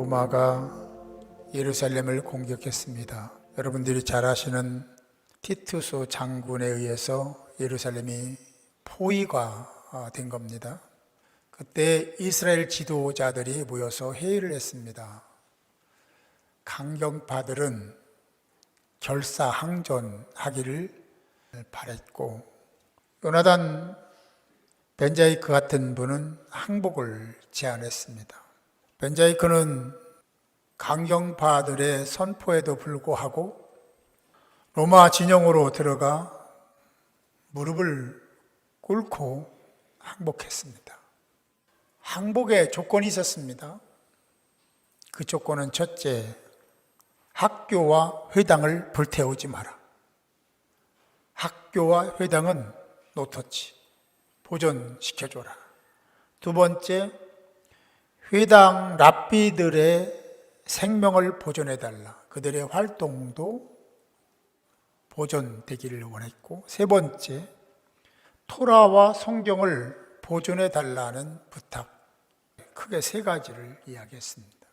로마가 예루살렘을 공격했습니다. 여러분들이 잘 아시는 티투스 장군에 의해서 예루살렘이 포위가 된 겁니다. 그때 이스라엘 지도자들이 모여서 회의를 했습니다. 강경파들은 결사항전하기를 바랬고, 요나단 벤자이크 같은 분은 항복을 제안했습니다. 벤자이크는 강경파들의 선포에도 불구하고 로마 진영으로 들어가 무릎을 꿇고 항복했습니다. 항복에 조건이 있었습니다. 그 조건은 첫째, 학교와 회당을 불태우지 마라. 학교와 회당은 노터치, 보존시켜줘라. 두 번째, 회당 랍비들의 생명을 보존해달라. 그들의 활동도 보존되기를 원했고, 세 번째, 토라와 성경을 보존해달라는 부탁. 크게 세 가지를 이야기했습니다.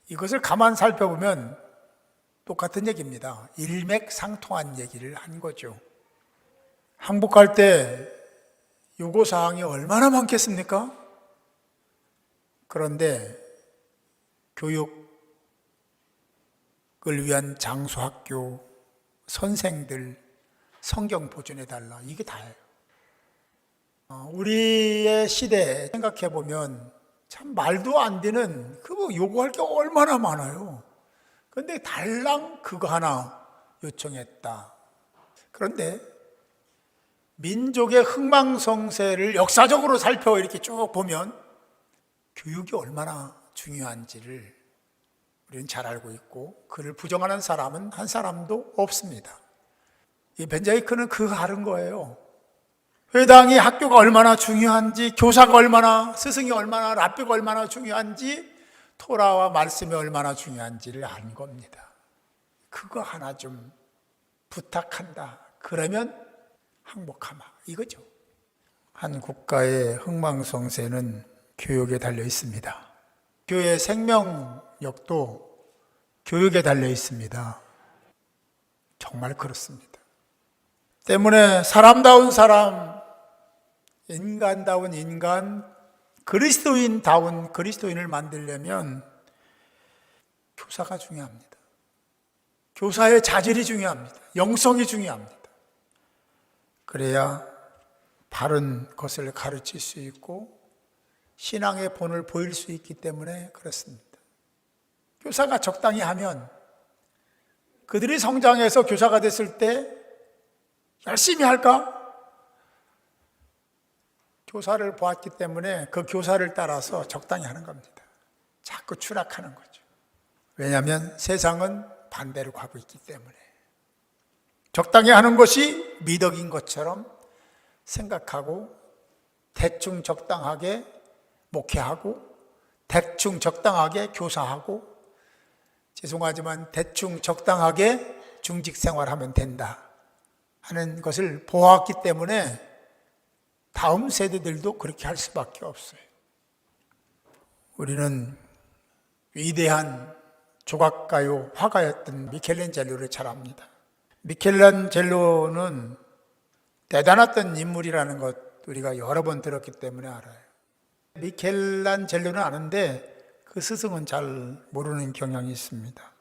이것을 가만 살펴보면 똑같은 얘기입니다. 일맥상통한 얘기를 한 거죠. 항복할 때 요구사항이 얼마나 많겠습니까? 그런데 교육을 위한 장수학교, 선생들, 성경 보존해달라. 이게 다예요. 우리의 시대에 생각해보면 참 말도 안 되는 그거 요구할 게 얼마나 많아요. 그런데 달랑 그거 하나 요청했다. 그런데 민족의 흥망성쇠를 역사적으로 살펴 이렇게 쭉 보면 교육이 얼마나 중요한지를 우리는 잘 알고 있고, 그를 부정하는 사람은 한 사람도 없습니다. 이 벤자이크는 그거 다른 거예요. 회당이 학교가 얼마나 중요한지, 교사가 얼마나, 스승이 얼마나, 랍비가 얼마나 중요한지, 토라와 말씀이 얼마나 중요한지를 안 겁니다. 그거 하나 좀 부탁한다. 그러면 항복하마. 이거죠. 한 국가의 흥망성쇠는 교육에 달려 있습니다. 교회의 생명력도 교육에 달려 있습니다. 정말 그렇습니다. 때문에 사람다운 사람, 인간다운 인간, 그리스도인다운 그리스도인을 만들려면 교사가 중요합니다. 교사의 자질이 중요합니다. 영성이 중요합니다. 그래야 바른 것을 가르칠 수 있고 신앙의 본을 보일 수 있기 때문에 그렇습니다. 교사가 적당히 하면 그들이 성장해서 교사가 됐을 때 열심히 할까? 교사를 보았기 때문에 그 교사를 따라서 적당히 하는 겁니다. 자꾸 추락하는 거죠. 왜냐하면 세상은 반대로 가고 있기 때문에. 적당히 하는 것이 미덕인 것처럼 생각하고 대충 적당하게 목회하고 대충 적당하게 교사하고, 죄송하지만 대충 적당하게 중직 생활하면 된다 하는 것을 보았기 때문에 다음 세대들도 그렇게 할 수밖에 없어요. 우리는 위대한 조각가요, 화가였던 미켈란젤로를 잘 압니다. 미켈란젤로는 대단했던 인물이라는 것 우리가 여러 번 들었기 때문에 알아요. 미켈란젤로는 아는데 그 스승은 잘 모르는 경향이 있습니다.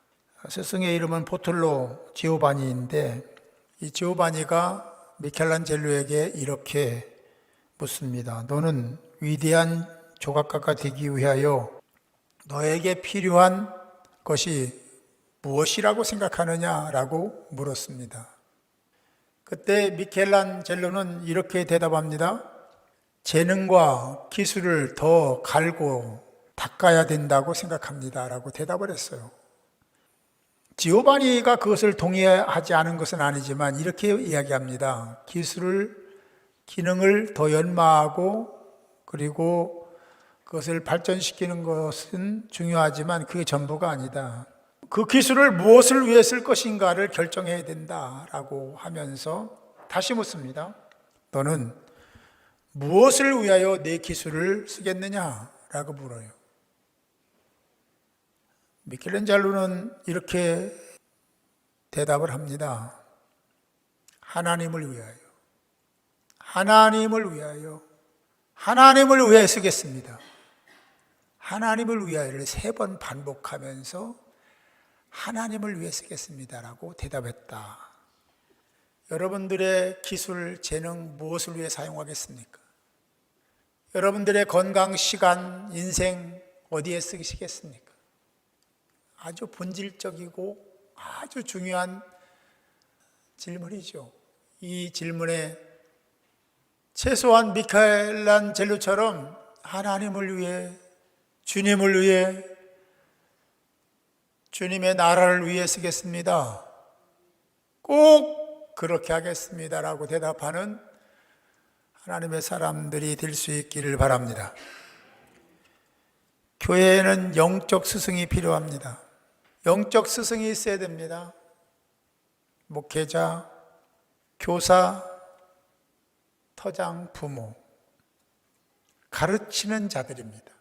스승의 이름은 포툴로 지오바니인데, 이 지오바니가 미켈란젤로에게 이렇게 묻습니다. 너는 위대한 조각가가 되기 위하여 너에게 필요한 것이 무엇이라고 생각하느냐라고 물었습니다. 그때 미켈란젤로는 이렇게 대답합니다. 재능과 기술을 더 갈고 닦아야 된다고 생각합니다 라고 대답을 했어요. 지오바니가 그것을 동의하지 않은 것은 아니지만 이렇게 이야기합니다. 기능을 더 연마하고 그리고 그것을 발전시키는 것은 중요하지만 그게 전부가 아니다. 그 기술을 무엇을 위해 쓸 것인가를 결정해야 된다라고 하면서 다시 묻습니다. 너는 무엇을 위하여 내 기술을 쓰겠느냐라고 물어요. 미켈란젤로는 이렇게 대답을 합니다. 하나님을 위하여, 하나님을 위하여, 하나님을 위하여 쓰겠습니다. 하나님을 위하여를 3번 반복하면서 하나님을 위해 쓰겠습니다라고 대답했다. 여러분들의 기술, 재능 무엇을 위해 사용하겠습니까? 여러분들의 건강, 시간, 인생 어디에 쓰시겠습니까? 아주 본질적이고 아주 중요한 질문이죠. 이 질문에 최소한 미켈란젤로처럼 하나님을 위해, 주님을 위해, 주님의 나라를 위해 쓰겠습니다. 꼭 그렇게 하겠습니다라고 대답하는 하나님의 사람들이 될 수 있기를 바랍니다. 교회에는 영적 스승이 필요합니다. 영적 스승이 있어야 됩니다. 목회자, 교사, 터장, 부모, 가르치는 자들입니다.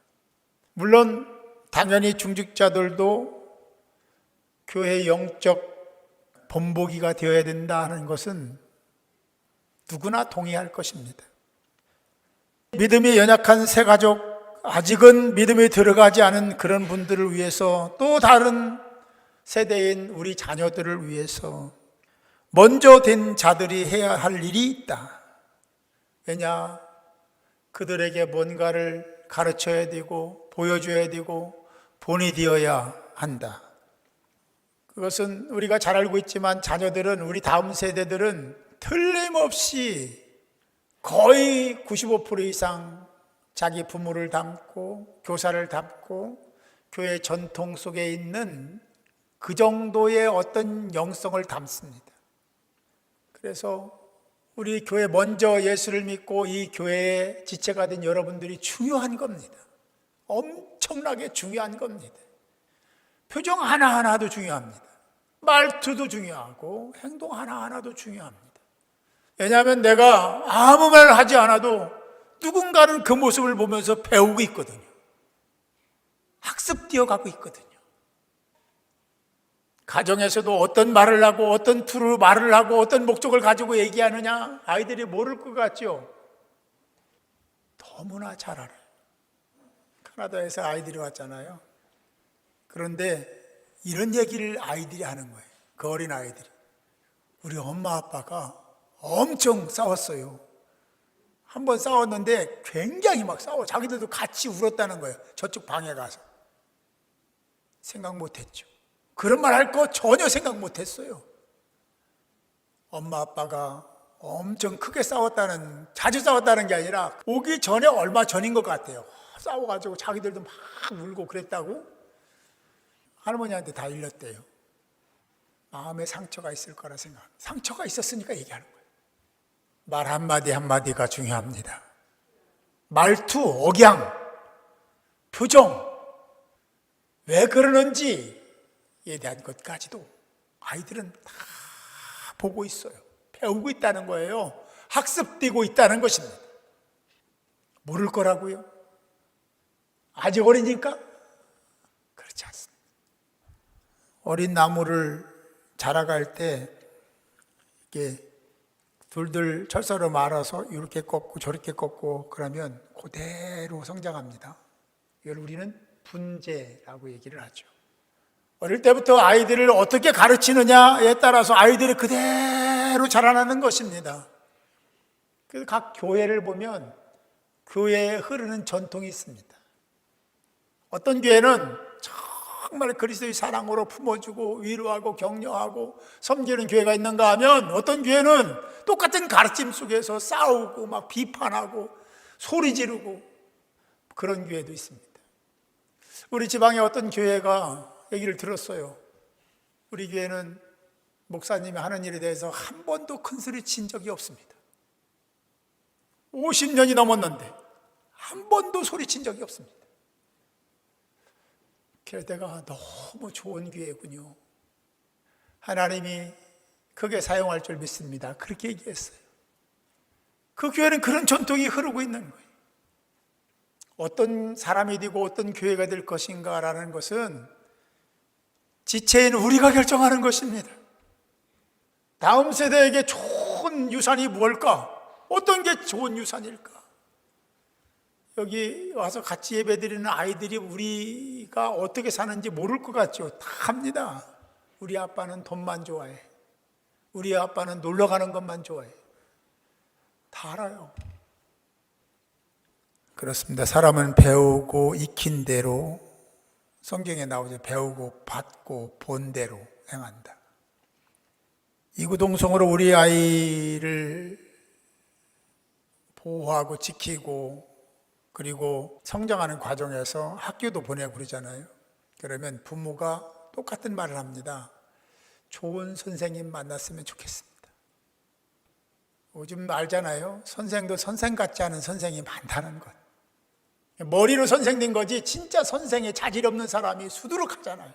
물론 당연히 중직자들도 교회의 영적 본보기가 되어야 된다 하는 것은 누구나 동의할 것입니다. 믿음이 연약한 새가족, 아직은 믿음에 들어가지 않은 그런 분들을 위해서, 또 다른 세대인 우리 자녀들을 위해서 먼저 된 자들이 해야 할 일이 있다. 왜냐? 그들에게 뭔가를 가르쳐야 되고 보여줘야 되고 본이 되어야 한다. 그것은 우리가 잘 알고 있지만 자녀들은, 우리 다음 세대들은 틀림없이 거의 95% 이상 자기 부모를 닮고 교사를 닮고 교회 전통 속에 있는 그 정도의 어떤 영성을 담습니다. 그래서 우리 교회 먼저 예수를 믿고 이 교회의 지체가 된 여러분들이 중요한 겁니다. 엄청나게 중요한 겁니다. 표정 하나하나도 중요합니다. 말투도 중요하고 행동 하나하나도 중요합니다. 왜냐하면 내가 아무 말 하지 않아도 누군가는 그 모습을 보면서 배우고 있거든요. 학습되어 가고 있거든요. 가정에서도 어떤 말을 하고 어떤 투로 말을 하고 어떤 목적을 가지고 얘기하느냐 아이들이 모를 것 같죠? 너무나 잘 알아요. 캐나다에서 아이들이 왔잖아요. 그런데 이런 얘기를 아이들이 하는 거예요. 그 어린 아이들이. 우리 엄마 아빠가 엄청 싸웠어요. 한번 싸웠는데 굉장히 막 싸워. 자기들도 같이 울었다는 거예요. 저쪽 방에 가서. 생각 못했죠. 그런 말 할 거 전혀 생각 못했어요. 엄마 아빠가 엄청 크게 싸웠다는, 자주 싸웠다는 게 아니라 오기 전에 얼마 전인 것 같아요. 싸워가지고 자기들도 막 울고 그랬다고 할머니한테 다 일렀대요. 마음에 상처가 있을 거라 생각합니다. 상처가 있었으니까 얘기하는 거예요. 말 한마디 한마디가 중요합니다. 말투, 억양, 표정, 왜 그러는지에 대한 것까지도 아이들은 다 보고 있어요. 배우고 있다는 거예요. 학습되고 있다는 것입니다. 모를 거라고요? 아직 어리니까? 그렇지 않습니다. 어린 나무를 자라갈 때 이게 둘둘 철사로 말아서 이렇게 꺾고 저렇게 꺾고 그러면 그대로 성장합니다. 이걸 우리는 분재라고 얘기를 하죠. 어릴 때부터 아이들을 어떻게 가르치느냐에 따라서 아이들이 그대로 자라나는 것입니다. 그래서 각 교회를 보면 교회에 흐르는 전통이 있습니다. 어떤 교회는 정말 그리스도의 사랑으로 품어주고 위로하고 격려하고 섬기는 교회가 있는가 하면 어떤 교회는 똑같은 가르침 속에서 싸우고 막 비판하고 소리 지르고 그런 교회도 있습니다. 우리 지방에 어떤 교회가 얘기를 들었어요. 우리 교회는 목사님이 하는 일에 대해서 한 번도 큰 소리 친 적이 없습니다. 50년이 넘었는데 한 번도 소리친 적이 없습니다. 그래서 내가 너무 좋은 교회군요. 하나님이 크게 사용할 줄 믿습니다. 그렇게 얘기했어요. 그 교회는 그런 전통이 흐르고 있는 거예요. 어떤 사람이 되고 어떤 교회가 될 것인가라는 것은 지체인 우리가 결정하는 것입니다. 다음 세대에게 좋은 유산이 무엇일까? 어떤 게 좋은 유산일까? 여기 와서 같이 예배드리는 아이들이 우리가 어떻게 사는지 모를 것 같죠? 다 합니다. 우리 아빠는 돈만 좋아해. 우리 아빠는 놀러 가는 것만 좋아해. 다 알아요. 그렇습니다. 사람은 배우고 익힌 대로, 성경에 나오죠. 배우고 받고 본 대로 행한다. 이구동성으로 우리 아이를 보호하고 지키고 그리고 성장하는 과정에서 학교도 보내고 그러잖아요. 그러면 부모가 똑같은 말을 합니다. 좋은 선생님 만났으면 좋겠습니다. 요즘 알잖아요. 선생도 선생 같지 않은 선생이 많다는 것. 머리로 선생 된 거지 진짜 선생에 자질 없는 사람이 수두룩하잖아요.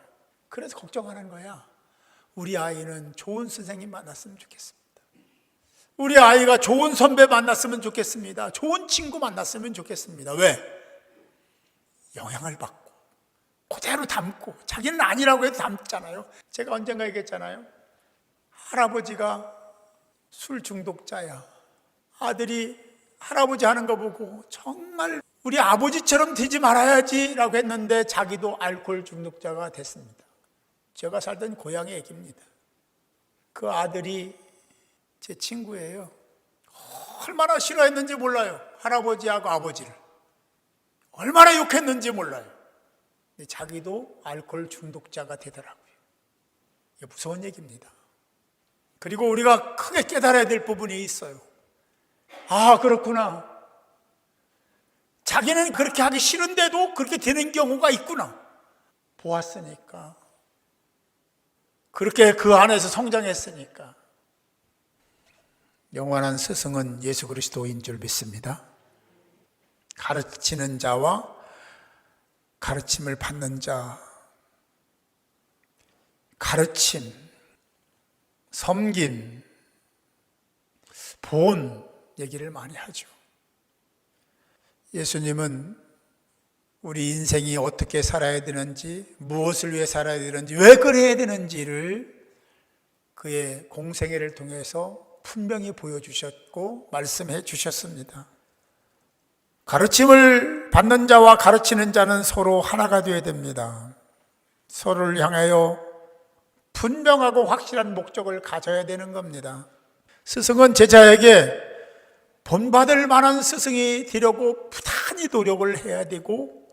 그래서 걱정하는 거야. 우리 아이는 좋은 선생님 만났으면 좋겠습니다. 우리 아이가 좋은 선배 만났으면 좋겠습니다. 좋은 친구 만났으면 좋겠습니다. 왜? 영향을 받고 그대로 담고, 자기는 아니라고 해도 담잖아요. 제가 언젠가 얘기했잖아요. 할아버지가 술 중독자야. 아들이 할아버지 하는 거 보고 정말 우리 아버지처럼 되지 말아야지 라고 했는데 자기도 알코올 중독자가 됐습니다. 제가 살던 고향의 얘기입니다. 그 아들이 제 친구예요. 얼마나 싫어했는지 몰라요. 할아버지하고 아버지를. 얼마나 욕했는지 몰라요. 근데 자기도 알코올 중독자가 되더라고요. 이게 무서운 얘기입니다. 그리고 우리가 크게 깨달아야 될 부분이 있어요. 아, 그렇구나. 자기는 그렇게 하기 싫은데도 그렇게 되는 경우가 있구나. 보았으니까. 그렇게 그 안에서 성장했으니까. 영원한 스승은 예수 그리스도인 줄 믿습니다. 가르치는 자와 가르침을 받는 자, 가르침, 섬김, 본 얘기를 많이 하죠. 예수님은 우리 인생이 어떻게 살아야 되는지, 무엇을 위해 살아야 되는지, 왜 그래야 되는지를 그의 공생애를 통해서 분명히 보여주셨고 말씀해 주셨습니다. 가르침을 받는 자와 가르치는 자는 서로 하나가 되어야 됩니다. 서로를 향하여 분명하고 확실한 목적을 가져야 되는 겁니다. 스승은 제자에게 본받을 만한 스승이 되려고 부단히 노력을 해야 되고,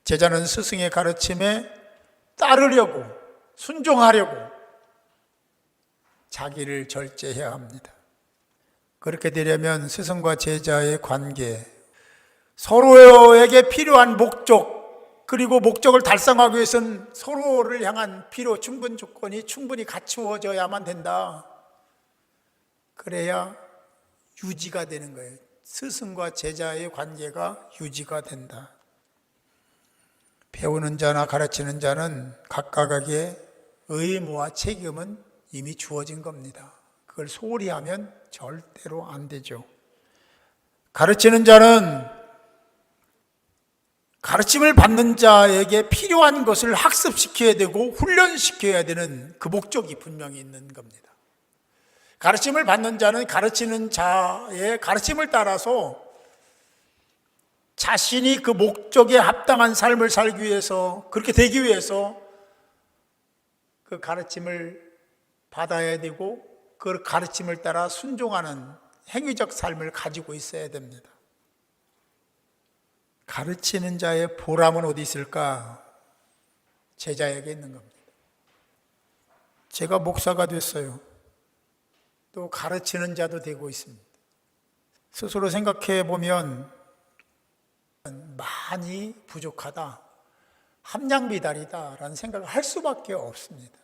제자는 스승의 가르침에 따르려고, 순종하려고 자기를 절제해야 합니다. 그렇게 되려면 스승과 제자의 관계, 서로에게 필요한 목적, 그리고 목적을 달성하기 위해서는 서로를 향한 필요, 충분 조건이 충분히 갖추어져야만 된다. 그래야 유지가 되는 거예요. 스승과 제자의 관계가 유지가 된다. 배우는 자나 가르치는 자는 각각에게 의무와 책임은 이미 주어진 겁니다. 그걸 소홀히 하면 절대로 안 되죠. 가르치는 자는 가르침을 받는 자에게 필요한 것을 학습시켜야 되고 훈련시켜야 되는 그 목적이 분명히 있는 겁니다. 가르침을 받는 자는 가르치는 자의 가르침을 따라서 자신이 그 목적에 합당한 삶을 살기 위해서, 그렇게 되기 위해서 그 가르침을 받아야 되고 그 가르침을 따라 순종하는 행위적 삶을 가지고 있어야 됩니다. 가르치는 자의 보람은 어디 있을까? 제자에게 있는 겁니다. 제가 목사가 됐어요. 또 가르치는 자도 되고 있습니다. 스스로 생각해 보면 많이 부족하다, 함량미달이다라는 생각을 할 수밖에 없습니다.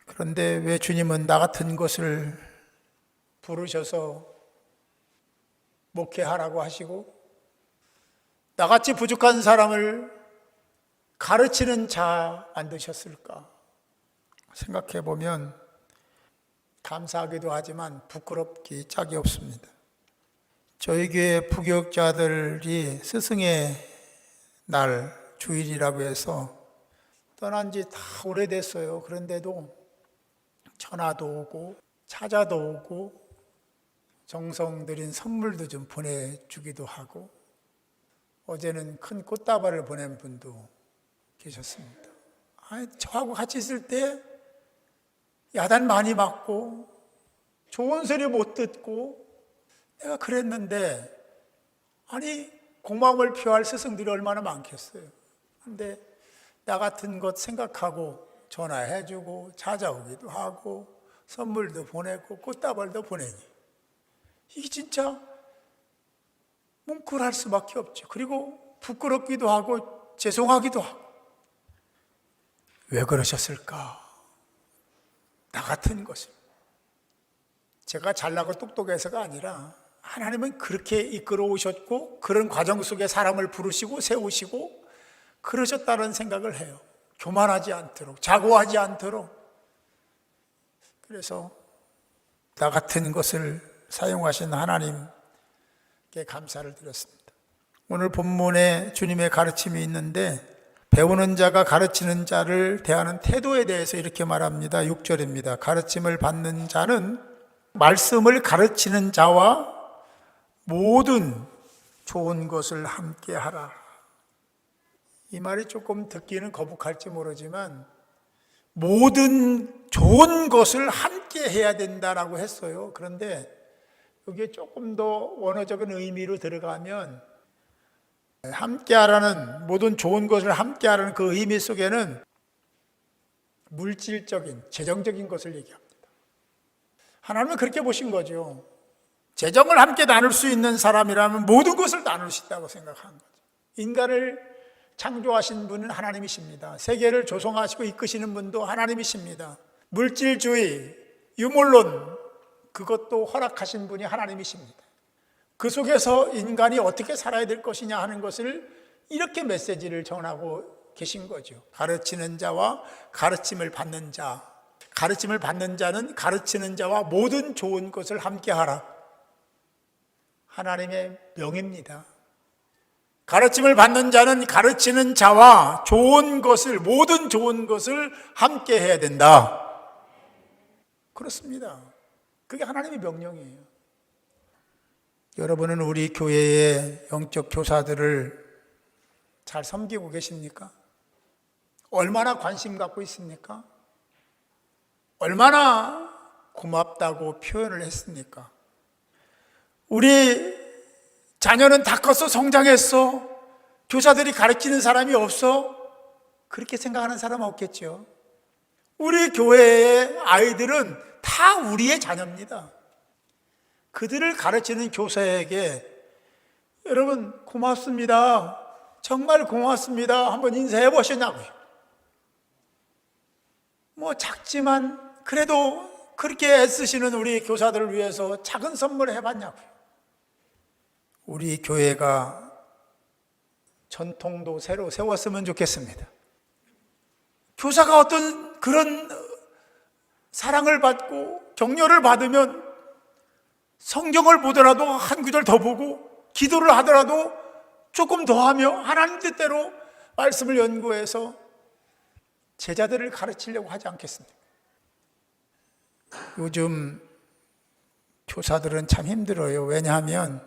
그런데 왜 주님은 나 같은 것을 부르셔서 목회하라고 하시고 나같이 부족한 사람을 가르치는 자 만드셨을까? 생각해 보면 감사하기도 하지만 부끄럽기 짝이 없습니다. 저희 교회 부교육자들이 스승의 날 주일이라고 해서 떠난 지 다 오래됐어요. 그런데도 전화도 오고 찾아도 오고 정성 들인 선물도 좀 보내주기도 하고, 어제는 큰 꽃다발을 보낸 분도 계셨습니다. 저하고 같이 있을 때 야단 많이 맞고 좋은 소리 못 듣고 내가 그랬는데, 고마움을 표할 스승들이 얼마나 많겠어요. 근데 나 같은 것 생각하고 전화해주고 찾아오기도 하고 선물도 보내고 꽃다발도 보내니, 이게 진짜 뭉클할 수밖에 없죠. 그리고 부끄럽기도 하고 죄송하기도 하고. 왜 그러셨을까? 나 같은 것을. 제가 잘나고 똑똑해서가 아니라 하나님은 그렇게 이끌어 오셨고 그런 과정 속에 사람을 부르시고 세우시고 그러셨다는 생각을 해요. 교만하지 않도록, 자고하지 않도록. 그래서 나 같은 것을 사용하신 하나님께 감사를 드렸습니다. 오늘 본문에 주님의 가르침이 있는데, 배우는 자가 가르치는 자를 대하는 태도에 대해서 이렇게 말합니다. 6절입니다. 가르침을 받는 자는 말씀을 가르치는 자와 모든 좋은 것을 함께 하라. 이 말이 조금 듣기는 거북할지 모르지만 모든 좋은 것을 함께 해야 된다라고 했어요. 그런데 이게 조금 더 원어적인 의미로 들어가면, 함께 하라는, 모든 좋은 것을 함께 하라는 그 의미 속에는 물질적인, 재정적인 것을 얘기합니다. 하나님은 그렇게 보신 거죠. 재정을 함께 나눌 수 있는 사람이라면 모든 것을 나눌 수 있다고 생각한 거죠. 인간을 창조하신 분은 하나님이십니다. 세계를 조성하시고 이끄시는 분도 하나님이십니다. 물질주의, 유물론, 그것도 허락하신 분이 하나님이십니다. 그 속에서 인간이 어떻게 살아야 될 것이냐 하는 것을 이렇게 메시지를 전하고 계신 거죠. 가르치는 자와 가르침을 받는 자. 가르침을 받는 자는 가르치는 자와 모든 좋은 것을 함께 하라. 하나님의 명입니다. 가르침을 받는 자는 가르치는 자와 좋은 것을, 모든 좋은 것을 함께 해야 된다. 그렇습니다. 그게 하나님의 명령이에요. 여러분은 우리 교회의 영적 교사들을 잘 섬기고 계십니까? 얼마나 관심 갖고 있습니까? 얼마나 고맙다고 표현을 했습니까? 우리 자녀는 다 컸어, 성장했어, 교사들이 가르치는 사람이 없어, 그렇게 생각하는 사람은 없겠죠. 우리 교회의 아이들은 다 우리의 자녀입니다. 그들을 가르치는 교사에게 여러분 고맙습니다, 정말 고맙습니다 한번 인사해 보셨냐고요. 작지만 그래도 그렇게 애쓰시는 우리 교사들을 위해서 작은 선물을 해봤냐고요. 우리 교회가 전통도 새로 세웠으면 좋겠습니다. 교사가 어떤 그런 사랑을 받고 격려를 받으면 성경을 보더라도 한 구절 더 보고 기도를 하더라도 조금 더 하며 하나님 뜻대로 말씀을 연구해서 제자들을 가르치려고 하지 않겠습니까? 요즘 교사들은 참 힘들어요. 왜냐하면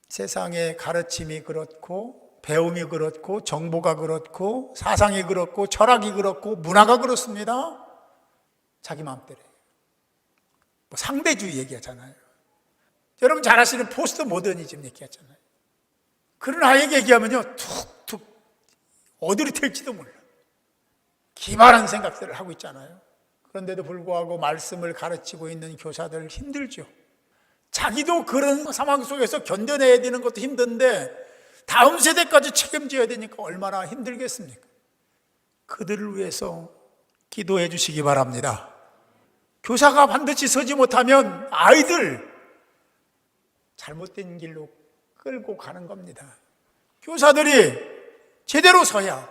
세상의 가르침이 그렇고 배움이 그렇고 정보가 그렇고 사상이 그렇고 철학이 그렇고 문화가 그렇습니다. 자기 마음대로 해요. 상대주의 얘기하잖아요. 여러분 잘 아시는 포스트 모더니즘 얘기하잖아요. 그런 아이에게 얘기하면요 툭툭 어디로 튈지도 몰라. 기발한 생각들을 하고 있잖아요. 그런데도 불구하고 말씀을 가르치고 있는 교사들 힘들죠. 자기도 그런 상황 속에서 견뎌내야 되는 것도 힘든데 다음 세대까지 책임져야 되니까 얼마나 힘들겠습니까? 그들을 위해서 기도해 주시기 바랍니다. 교사가 반드시 서지 못하면 아이들 잘못된 길로 끌고 가는 겁니다. 교사들이 제대로 서야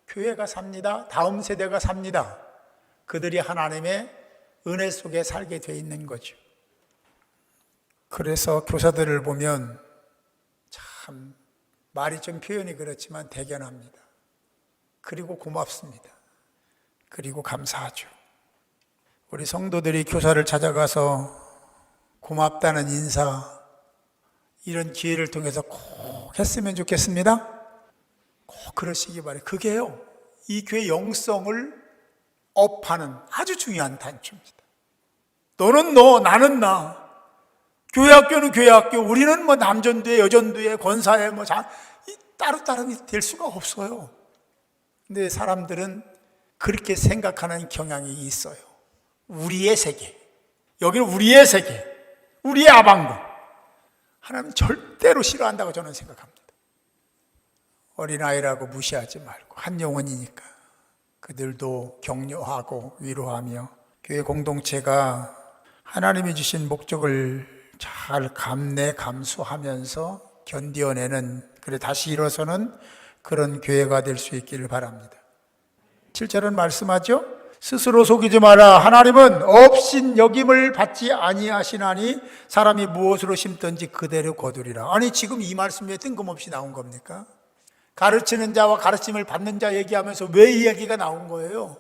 교회가 삽니다. 다음 세대가 삽니다. 그들이 하나님의 은혜 속에 살게 돼 있는 거죠. 그래서 교사들을 보면 참 말이 좀 표현이 그렇지만 대견합니다. 그리고 고맙습니다. 그리고 감사하죠. 우리 성도들이 교사를 찾아가서 고맙다는 인사, 이런 기회를 통해서 꼭 했으면 좋겠습니다. 꼭 그러시기 바라요. 그게요, 이 교회 영성을 업하는 아주 중요한 단초입니다. 너는 너, 나는 나. 교회 학교는 교회 학교, 우리는 뭐 남전도회, 여전도회, 권사회, 따로따로 될 수가 없어요. 근데 사람들은 그렇게 생각하는 경향이 있어요. 우리의 세계, 여기는 우리의 세계, 우리의 아방궁. 하나님 절대로 싫어한다고 저는 생각합니다. 어린아이라고 무시하지 말고 한 영혼이니까 그들도 격려하고 위로하며 교회 공동체가 하나님이 주신 목적을 잘 감수하면서 견뎌내는, 그래 다시 일어서는 그런 교회가 될 수 있기를 바랍니다. 7절은 말씀하죠. 스스로 속이지 마라. 하나님은 업신 여김을 받지 아니하시나니 사람이 무엇으로 심든지 그대로 거두리라. 아니 지금 이 말씀에 뜬금없이 나온 겁니까? 가르치는 자와 가르침을 받는 자 얘기하면서 왜 이 얘기가 나온 거예요?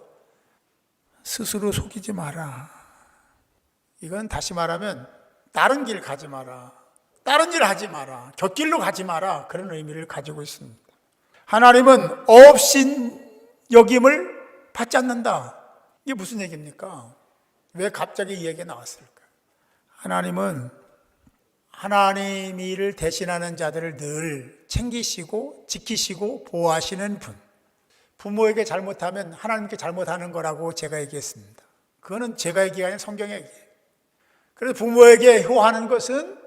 스스로 속이지 마라. 이건 다시 말하면 다른 길 가지 마라, 다른 일 하지 마라, 곁길로 가지 마라, 그런 의미를 가지고 있습니다. 하나님은 업신 여김을 받지 않는다. 이게 무슨 얘기입니까? 왜 갑자기 이 얘기가 나왔을까? 하나님은 하나님 일을 대신하는 자들을 늘 챙기시고 지키시고 보호하시는 분. 부모에게 잘못하면 하나님께 잘못하는 거라고 제가 얘기했습니다. 그거는 제가 얘기가 아니라 성경의 얘기예요. 그래서 부모에게 효하는 것은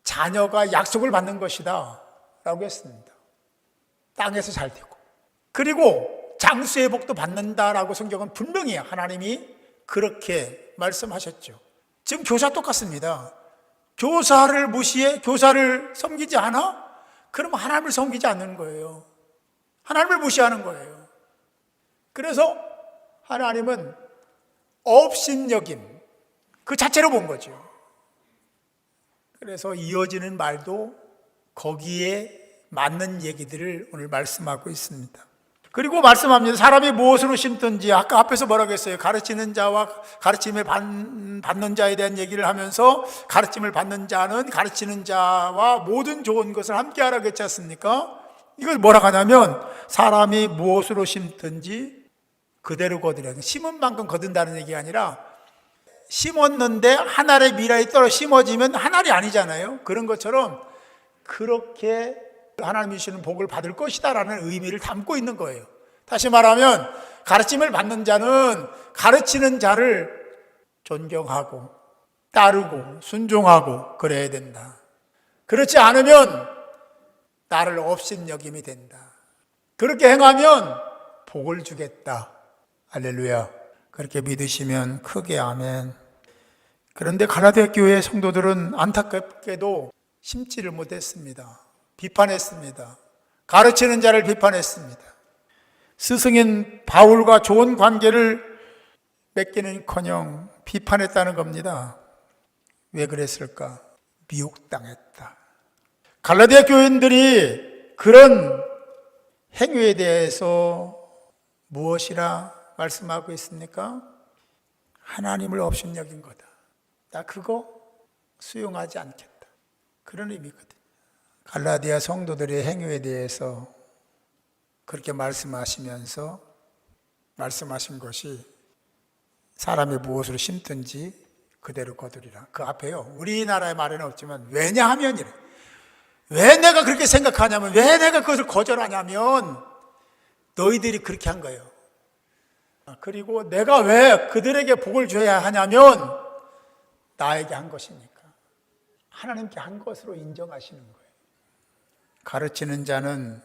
자녀가 약속을 받는 것이다 라고 했습니다. 땅에서 잘 되고, 그리고 장수의 복도 받는다라고 성경은 분명히 하나님이 그렇게 말씀하셨죠. 지금 교사 똑같습니다. 교사를 무시해, 교사를 섬기지 않아? 그러면 하나님을 섬기지 않는 거예요. 하나님을 무시하는 거예요. 그래서 하나님은 업신여김 그 자체로 본 거죠. 그래서 이어지는 말도 거기에 맞는 얘기들을 오늘 말씀하고 있습니다. 그리고 말씀합니다. 사람이 무엇으로 심든지, 아까 앞에서 뭐라고 했어요? 가르치는 자와 가르침을 받는 자에 대한 얘기를 하면서 가르침을 받는 자는 가르치는 자와 모든 좋은 것을 함께 하라고 했지 않습니까? 이걸 뭐라고 하냐면 사람이 무엇으로 심든지 그대로 거두라. 심은 만큼 거둔다는 얘기가 아니라 심었는데 한 알의 미라에 떨어 심어지면 한 알이 아니잖아요. 그런 것처럼 그렇게 하나님이 주시는 복을 받을 것이다라는 의미를 담고 있는 거예요. 다시 말하면 가르침을 받는 자는 가르치는 자를 존경하고 따르고 순종하고 그래야 된다. 그렇지 않으면 나를 업신여김이 된다. 그렇게 행하면 복을 주겠다. 할렐루야. 그렇게 믿으시면 크게 아멘. 그런데 갈라디아 교회 성도들은 안타깝게도 심지를 못했습니다. 비판했습니다. 가르치는 자를 비판했습니다. 스승인 바울과 좋은 관계를 맺기는커녕 비판했다는 겁니다. 왜 그랬을까? 미혹당했다. 갈라디아 교인들이 그런 행위에 대해서 무엇이라 말씀하고 있습니까? 하나님을 업신여긴 거다. 나 그거 수용하지 않겠다. 그런 의미거든요. 갈라디아 성도들의 행위에 대해서 그렇게 말씀하시면서 말씀하신 것이 사람이 무엇으로 심든지 그대로 거두리라. 그 앞에요, 우리나라의 말에는 없지만 왜냐하면이래. 왜 내가 그렇게 생각하냐면, 왜 내가 그것을 거절하냐면 너희들이 그렇게 한 거예요. 그리고 내가 왜 그들에게 복을 줘야 하냐면 나에게 한 것이니까. 하나님께 한 것으로 인정하시는 거예요. 가르치는 자는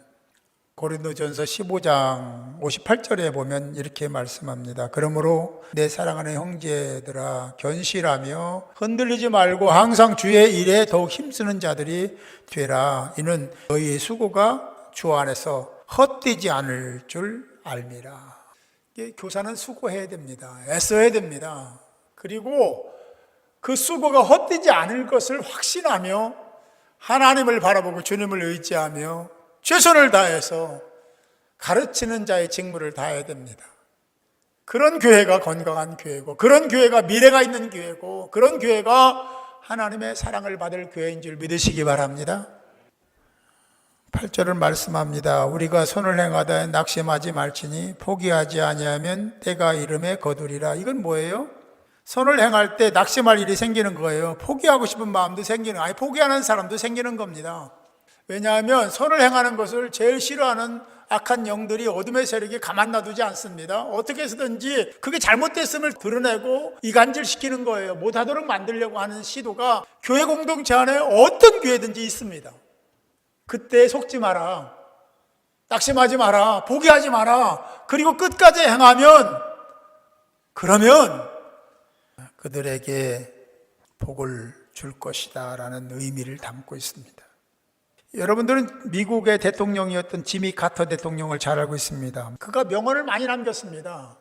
고린도전서 15장 58절에 보면 이렇게 말씀합니다. 그러므로 내 사랑하는 형제들아 견실하며 흔들리지 말고 항상 주의 일에 더욱 힘쓰는 자들이 되라. 이는 너희의 수고가 주 안에서 헛되지 않을 줄 알미라. 교사는 수고해야 됩니다. 애써야 됩니다. 그리고 그 수고가 헛되지 않을 것을 확신하며 하나님을 바라보고 주님을 의지하며 최선을 다해서 가르치는 자의 직무를 다해야 됩니다. 그런 교회가 건강한 교회고, 그런 교회가 미래가 있는 교회고, 그런 교회가 하나님의 사랑을 받을 교회인 줄 믿으시기 바랍니다. 8절을 말씀합니다. 우리가 손을 행하다 낙심하지 말지니 포기하지 아니하면 때가 이름에 거두리라. 이건 뭐예요? 손을 행할 때 낙심할 일이 생기는 거예요. 포기하고 싶은 마음도 생기는, 아니 포기하는 사람도 생기는 겁니다. 왜냐하면 손을 행하는 것을 제일 싫어하는 악한 영들이, 어둠의 세력이 가만 놔두지 않습니다. 어떻게 해서든지 그게 잘못됐음을 드러내고 이간질시키는 거예요. 못하도록 만들려고 하는 시도가 교회 공동체 안에 어떤 교회든지 있습니다. 그때 속지 마라, 낙심하지 마라, 포기하지 마라. 그리고 끝까지 행하면, 그러면 그들에게 복을 줄 것이다 라는 의미를 담고 있습니다. 여러분들은 미국의 대통령이었던 지미 카터 대통령을 잘 알고 있습니다. 그가 명언을 많이 남겼습니다.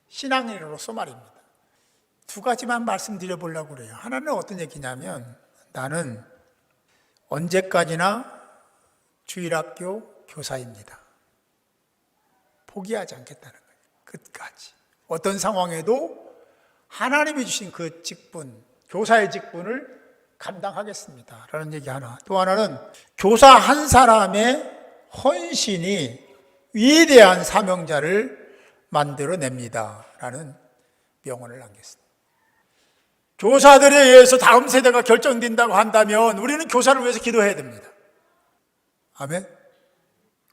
신앙인으로서 말입니다. 두 가지만 말씀드려 보려고 그래요. 하나는 어떤 얘기냐면, 나는 언제까지나 주일학교 교사입니다. 포기하지 않겠다는 거예요. 끝까지. 어떤 상황에도 하나님이 주신 그 직분, 교사의 직분을 감당하겠습니다 라는 얘기 하나. 또 하나는 교사 한 사람의 헌신이 위대한 사명자를 만들어냅니다 라는 명언을 남겼습니다. 교사들에 의해서 다음 세대가 결정된다고 한다면 우리는 교사를 위해서 기도해야 됩니다. 아멘.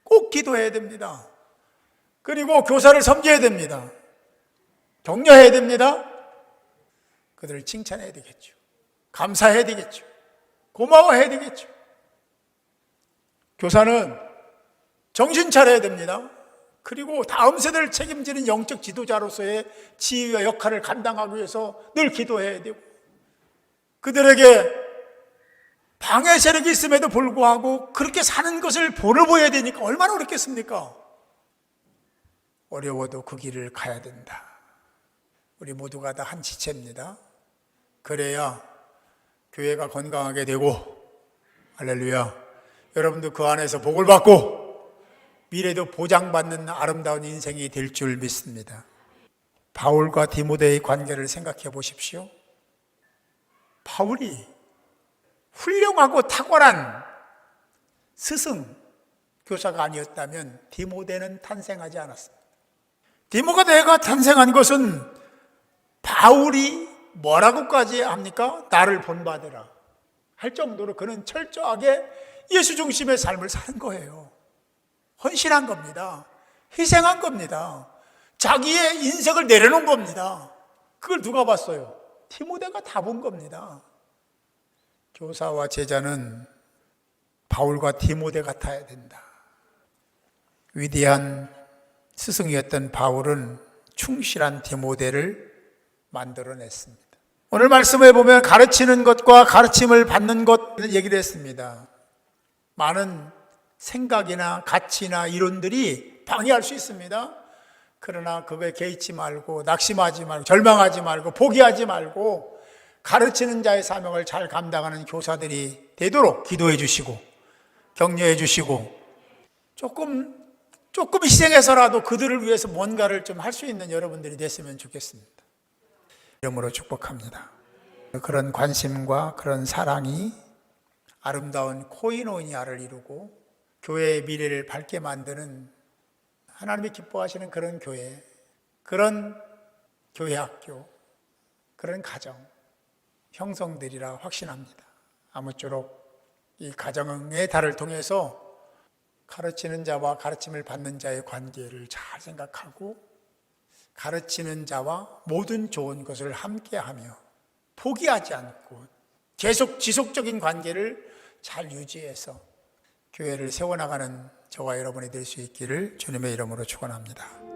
꼭 기도해야 됩니다. 그리고 교사를 섬겨야 됩니다. 격려해야 됩니다. 그들을 칭찬해야 되겠죠. 감사해야 되겠죠. 고마워해야 되겠죠. 교사는 정신 차려야 됩니다. 그리고 다음 세대를 책임지는 영적 지도자로서의 지위와 역할을 감당하기 위해서 늘 기도해야 되고, 그들에게 방해 세력이 있음에도 불구하고 그렇게 사는 것을 본을 보여야 되니까 얼마나 어렵겠습니까? 어려워도 그 길을 가야 된다. 우리 모두가 다 한 지체입니다. 그래야 교회가 건강하게 되고, 할렐루야, 여러분도 그 안에서 복을 받고 미래도 보장받는 아름다운 인생이 될 줄 믿습니다. 바울과 디모데의 관계를 생각해 보십시오. 바울이 훌륭하고 탁월한 스승, 교사가 아니었다면 디모데는 탄생하지 않았습니다. 디모데가 탄생한 것은 바울이 뭐라고까지 합니까? 나를 본받으라 할 정도로 그는 철저하게 예수 중심의 삶을 사는 거예요. 헌신한 겁니다. 희생한 겁니다. 자기의 인생을 내려놓은 겁니다. 그걸 누가 봤어요? 디모데가 다 본 겁니다. 교사와 제자는 바울과 디모데 같아야 된다. 위대한 스승이었던 바울은 충실한 디모데를 만들어냈습니다. 오늘 말씀에 보면 가르치는 것과 가르침을 받는 것 얘기를 했습니다. 많은 생각이나 가치나 이론들이 방해할 수 있습니다. 그러나 그거에 개의치 말고, 낙심하지 말고, 절망하지 말고, 포기하지 말고 가르치는 자의 사명을 잘 감당하는 교사들이 되도록 기도해 주시고 격려해 주시고, 조금 희생해서라도 그들을 위해서 뭔가를 좀 할 수 있는 여러분들이 됐으면 좋겠습니다. 이름으로 축복합니다. 그런 관심과 그런 사랑이 아름다운 코이노니아를 이루고 교회의 미래를 밝게 만드는, 하나님이 기뻐하시는 그런 교회, 그런 교회 학교, 그런 가정 형성되리라 확신합니다. 아무쪼록 이 가정의 달을 통해서 가르치는 자와 가르침을 받는 자의 관계를 잘 생각하고, 가르치는 자와 모든 좋은 것을 함께하며 포기하지 않고 계속 지속적인 관계를 잘 유지해서 교회를 세워나가는 저와 여러분이 될 수 있기를 주님의 이름으로 축원합니다.